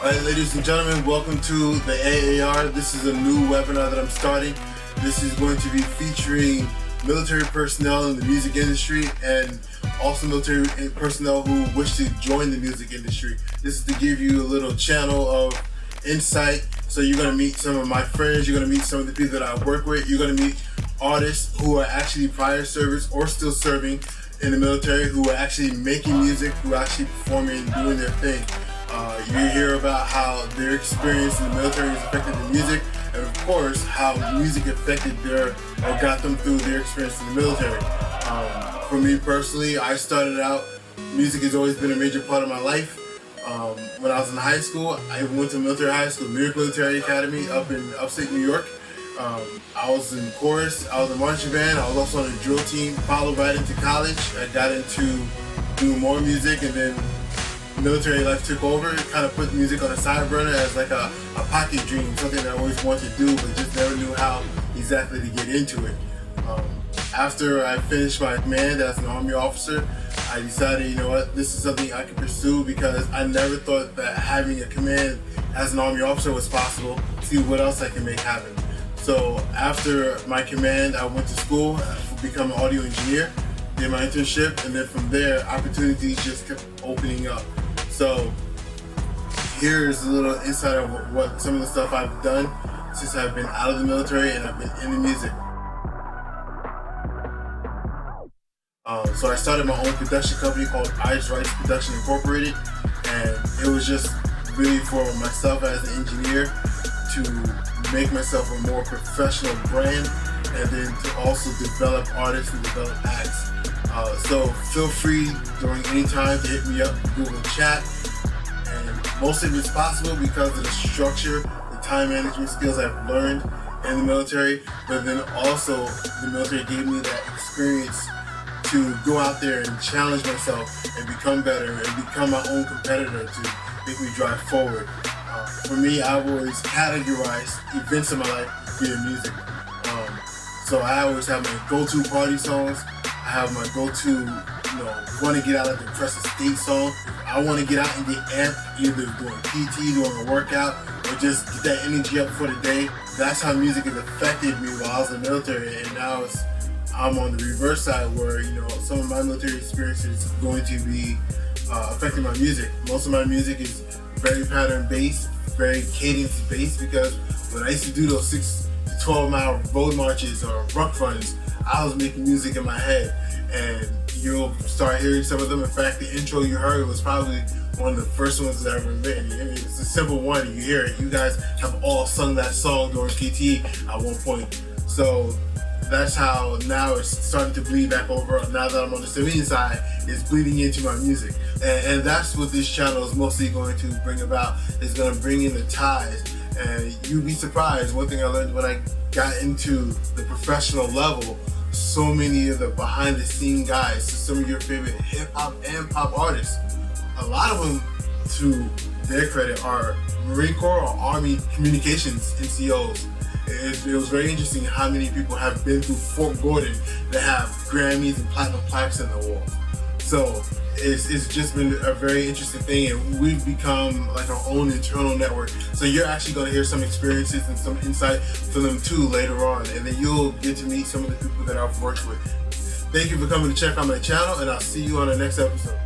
Alright, ladies and gentlemen, welcome to the AAR. This is a new webinar that I'm starting. This is going to be featuring military personnel in the music industry and also military personnel who wish to join the music industry. This is to give you a little channel of insight. So you're going to meet some of my friends, you're going to meet some of the people that I work with, you're going to meet artists who are actually prior service or still serving in the military, who are actually making music, who are actually performing and doing their thing. You hear about how their experience in the military has affected the music, and of course how music affected or got them through their experience in the military. For me personally, I started out, music has always been a major part of my life. When I was in high school, I went to military high school, New York Military Academy up in upstate New York. I was in chorus, I was in marching band, I was also on a drill team. Followed right into college, I got into doing more music, and then military life took over. It kind of put music on a side burner as like a pocket dream, something that I always wanted to do, but just never knew how exactly to get into it. After I finished my command as an Army officer, I decided, you know what, this is something I could pursue, because I never thought that having a command as an Army officer was possible. See what else I can make happen. So after my command, I went to school to become an audio engineer, did my internship, and then from there, opportunities just kept opening up. So here's a little insight of what some of the stuff I've done since I've been out of the military and I've been in the music. So I started my own production company called Ice Rights Production Incorporated, and it was just really for myself as an engineer to make myself a more professional brand, and then to also develop artists and develop acts. So feel free during any time to hit me up, Google chat, and most of it's possible because of the structure, the time management skills I've learned in the military, but then also the military gave me that experience to go out there and challenge myself and become better and become my own competitor to make me drive forward. For me, I've always categorized events in my life via music. So I always have my go-to party songs. I have my go-to, want to get out of the depressive state song. I want to get out and get amped, either doing PT, doing a workout, or just get that energy up for the day. That's how music has affected me while I was in the military, and now I'm on the reverse side where, some of my military experience is going to be affecting my music. Most of my music is very pattern-based, very cadence-based, because when I used to do those 6 to 12 mile road marches or ruck runs, I was making music in my head, and you'll start hearing some of them. In fact, the intro you heard was probably one of the first ones that I've ever written. It's a simple one, you hear it. You guys have all sung that song during PT at one point. So that's how now it's starting to bleed back over. Now that I'm on the civilian side, it's bleeding into my music. And that's what this channel is mostly going to bring about. It's going to bring in the ties. And you'd be surprised. One thing I learned when I got into the professional level, so many of the behind the scene guys, some of your favorite hip hop and pop artists, a lot of them, to their credit, are Marine Corps or Army communications NCOs. It was very interesting how many people have been through Fort Gordon that have Grammys and platinum plaques in the walls. So it's just been a very interesting thing, and we've become like our own internal network. So you're actually going to hear some experiences and some insight from them too later on, and then you'll get to meet some of the people that I've worked with. Thank you for coming to check out my channel, and I'll see you on the next episode.